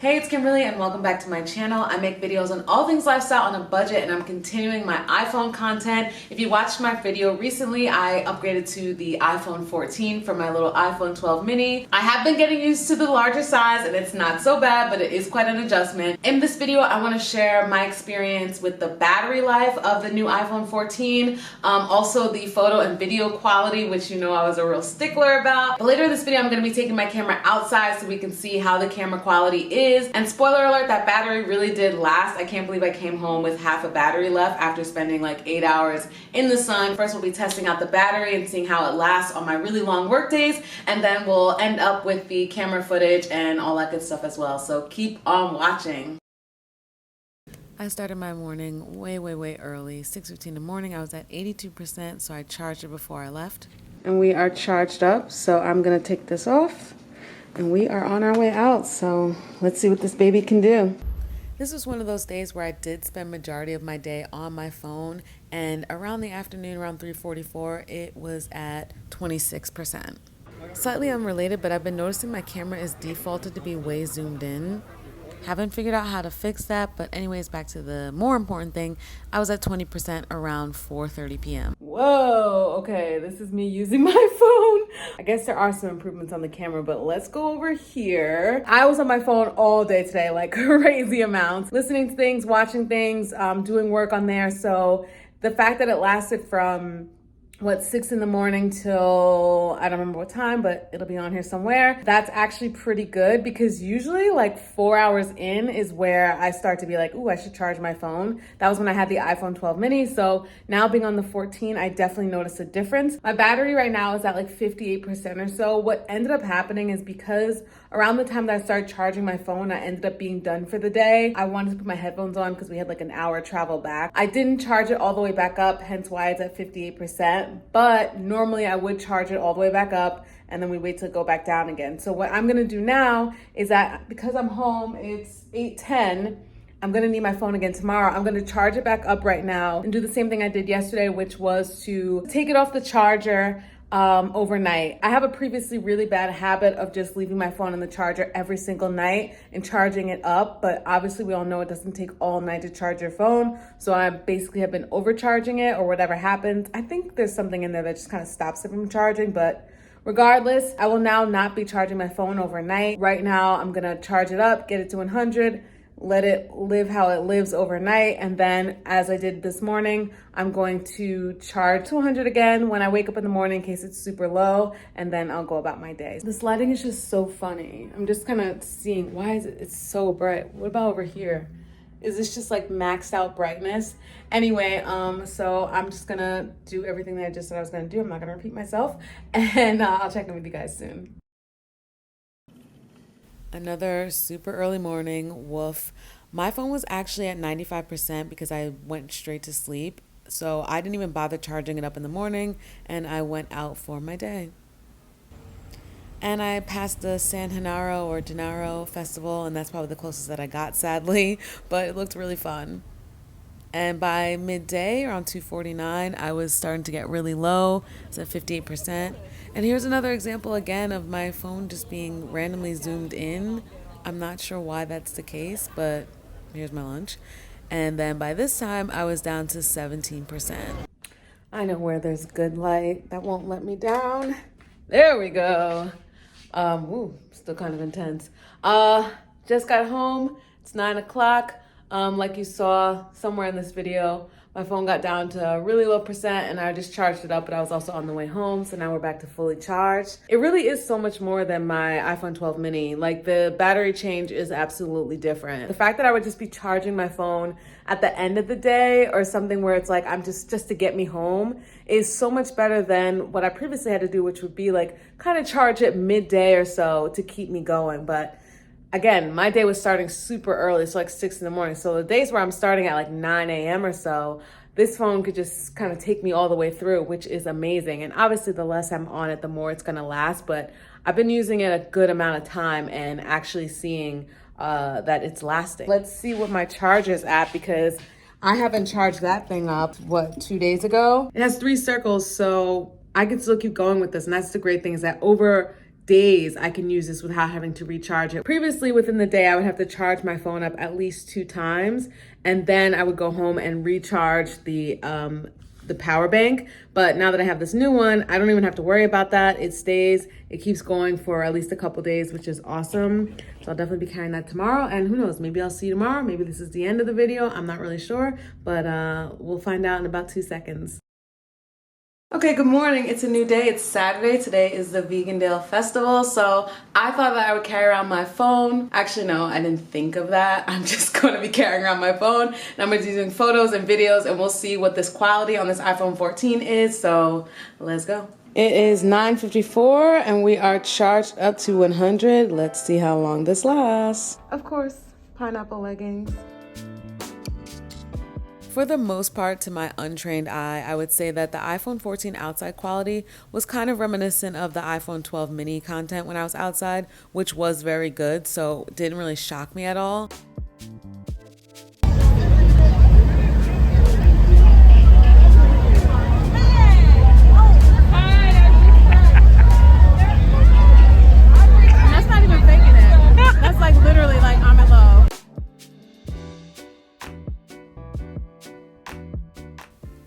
Hey, it's Kimberlee and welcome back to my channel. I make videos on all things lifestyle on a budget and I'm continuing my iPhone content. If you watched my video recently, I upgraded to the iPhone 14 from my little iPhone 12 mini. I have been getting used to the larger size and it's not so bad, but it is quite an adjustment. In this video, I want to share my experience with the battery life of the new iPhone 14, also the photo and video quality, which you know I was a real stickler about. But later in this video, I'm going to be taking my camera outside so we can see how the camera quality is. And spoiler alert, that battery really did last. I can't believe I came home with half a battery left after spending like 8 hours in the sun. First, we'll be testing out the battery and seeing how it lasts on my really long work days. And then we'll end up with the camera footage and all that good stuff as well. So keep on watching. I started my morning way early, 6:15 in the morning. I was at 82%, so I charged it before I left. And we are charged up, so I'm gonna take this off. And we are on our way out, so let's see what this baby can do. This was one of those days where I did spend majority of my day on my phone, and around the afternoon, around 3:44, it was at 26%. Slightly unrelated, but I've been noticing my camera is defaulted to be way zoomed in. Haven't figured out how to fix that, but anyways, back to the more important thing. I was at 20% around 4:30 p.m. Whoa, okay, this is me using my phone. I guess there are some improvements on the camera, but let's go over here. I was on my phone all day today, like crazy amounts, listening to things, watching things, doing work on there. So the fact that it lasted from 6 in the morning till, I don't remember what time, but it'll be on here somewhere. That's actually pretty good because usually like 4 hours in is where I start to be like, ooh, I should charge my phone. That was when I had the iPhone 12 mini. So now being on the 14, I definitely noticed a difference. My battery right now is at like 58% or so. What ended up happening is because around the time that I started charging my phone, I ended up being done for the day. I wanted to put my headphones on because we had like an hour travel back. I didn't charge it all the way back up, hence why it's at 58%. But normally I would charge it all the way back up and then we wait to go back down again. So what I'm gonna do now is that because I'm home, it's 8:10, I'm gonna need my phone again tomorrow. I'm gonna charge it back up right now and do the same thing I did yesterday, which was to take it off the charger overnight. I have a previously really bad habit of just leaving my phone on the charger every single night and charging it up, but obviously we all know it doesn't take all night to charge your phone, so I basically have been overcharging it or whatever happens. I think there's something in there that just kind of stops it from charging, but regardless, I will now not be charging my phone overnight. Right now, I'm gonna charge it up, get it to 100, let it live how it lives overnight. And then as I did this morning, I'm going to charge to 100 again when I wake up in the morning in case it's super low, and then I'll go about my day. This lighting is just so funny. I'm just kind of seeing, why is it's so bright? What about over here? Is this just like maxed out brightness? Anyway, so I'm just gonna do everything that I just said I was gonna do. I'm not gonna repeat myself, and I'll check in with you guys soon. Another super early morning, woof. My phone was actually at 95% because I went straight to sleep. So I didn't even bother charging it up in the morning and I went out for my day. And I passed the San Genaro or Gennaro festival, and that's probably the closest that I got, sadly, but it looked really fun. And by midday, around 2:49, I was starting to get really low. It's at 58%. And here's another example again of my phone just being randomly zoomed in. I'm not sure why that's the case, but here's my lunch. And then by this time, I was down to 17%. I know where there's good light. That won't let me down. There we go. Ooh, still kind of intense. Just got home. It's 9 o'clock. Like you saw somewhere in this video, my phone got down to a really low percent and I just charged it up, but I was also on the way home. So now we're back to fully charged. It really is so much more than my iPhone 12 mini. Like the battery change is absolutely different. The fact that I would just be charging my phone at the end of the day or something where it's like, I'm just to get me home is so much better than what I previously had to do, which would be like kind of charge it midday or so to keep me going. But again, my day was starting super early, so like 6 in the morning. So the days where I'm starting at like 9 a.m. or so, this phone could just kind of take me all the way through, which is amazing. And obviously the less I'm on it, the more it's gonna last, but I've been using it a good amount of time and actually seeing that it's lasting. Let's see what my charger is at because I haven't charged that thing up, 2 days ago? It has 3 circles, so I can still keep going with this. And that's the great thing is that over days I can use this without having to recharge it. Previously, within the day, I would have to charge my phone up at least 2 times, and then I would go home and recharge the power bank. But now that I have this new one, I don't even have to worry about that. It stays, it keeps going for at least a couple days, which is awesome. So I'll definitely be carrying that tomorrow, and who knows, maybe I'll see you tomorrow. Maybe this is the end of the video. I'm not really sure, but we'll find out in about 2 seconds. Okay, good morning. It's a new day. It's Saturday. Today is the Vegandale Festival. So I thought that I would carry around my phone. Actually, no, I didn't think of that. I'm just going to be carrying around my phone, and I'm going to be doing photos and videos, and we'll see what this quality on this iPhone 14 is. So let's go. It is 9:54 and we are charged up to 100. Let's see how long this lasts. Of course, pineapple leggings. For the most part, to my untrained eye, I would say that the iPhone 14 outside quality was kind of reminiscent of the iPhone 12 mini content when I was outside, which was very good, so it didn't really shock me at all. That's not even faking it. That's like literally like I'm in love.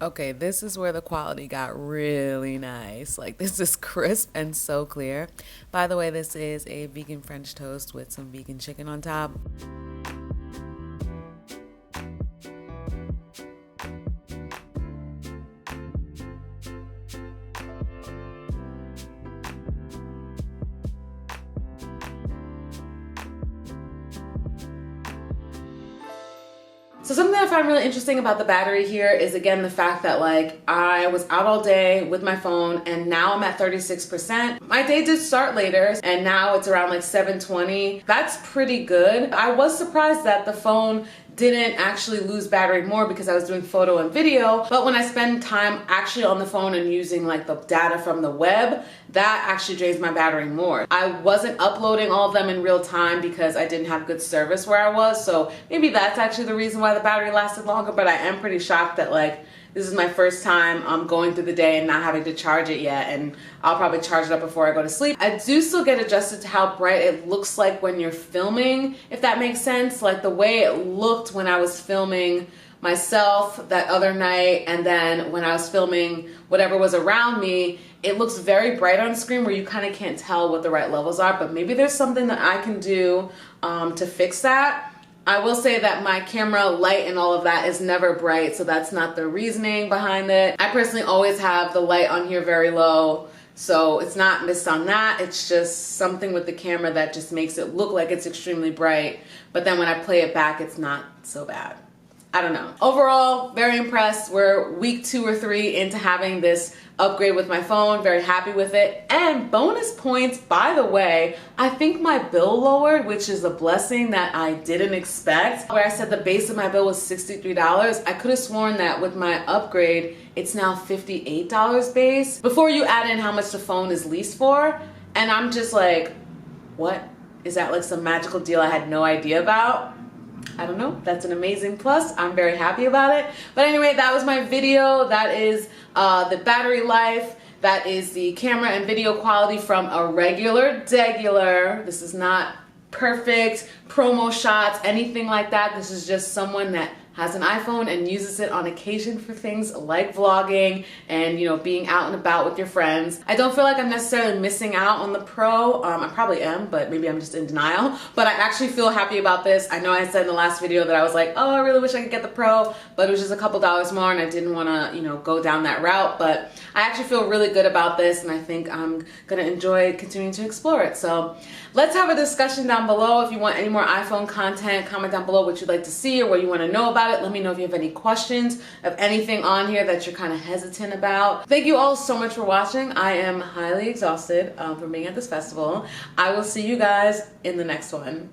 Okay, this is where the quality got really nice. Like, this is crisp and so clear. By the way, this is a vegan French toast with some vegan chicken on top. So something that I find really interesting about the battery here is, again, the fact that like I was out all day with my phone and now I'm at 36%. My day did start later and now it's around like 7:20. That's pretty good. I was surprised that the phone didn't actually lose battery more because I was doing photo and video, but when I spend time actually on the phone and using like the data from the web, that actually drains my battery more. I wasn't uploading all of them in real time because I didn't have good service where I was, so maybe that's actually the reason why the battery lasted longer, but I am pretty shocked that like this is my first time going through the day and not having to charge it yet, and I'll probably charge it up before I go to sleep. I do still get adjusted to how bright it looks like when you're filming, if that makes sense. Like the way it looked when I was filming myself that other night, and then when I was filming whatever was around me, it looks very bright on screen where you kind of can't tell what the right levels are, but maybe there's something that I can do to fix that. I will say that my camera light and all of that is never bright, so that's not the reasoning behind it. I personally always have the light on here very low, so it's not missed on that. It's just something with the camera that just makes it look like it's extremely bright, but then when I play it back, it's not so bad. I don't know. Overall, very impressed. We're week 2 or 3 into having this upgrade with my phone. Very happy with it. And bonus points, by the way, I think my bill lowered, which is a blessing that I didn't expect. Where I said the base of my bill was $63, I could have sworn that with my upgrade, it's now $58 base. Before you add in how much the phone is leased for, and I'm just like, what? Is that like some magical deal I had no idea about? I don't know. That's an amazing plus. I'm very happy about it. But anyway, that was my video. That is the battery life. That is the camera and video quality from a regular degular. This is not perfect promo shots, anything like that. This is just someone that has an iPhone and uses it on occasion for things like vlogging and, you know, being out and about with your friends. I don't feel like I'm necessarily missing out on the Pro. I probably am, but maybe I'm just in denial. But I actually feel happy about this. I know I said in the last video that I was like, oh, I really wish I could get the Pro, but it was just a couple dollars more and I didn't want to, you know, go down that route. But I actually feel really good about this and I think I'm going to enjoy continuing to explore it. So let's have a discussion down below. If you want any more iPhone content, comment down below what you'd like to see or what you want to know about it. Let me know if you have any questions of anything on here that you're kind of hesitant about. Thank you all so much for watching. I am highly exhausted from being at this festival. I will see you guys in the next one.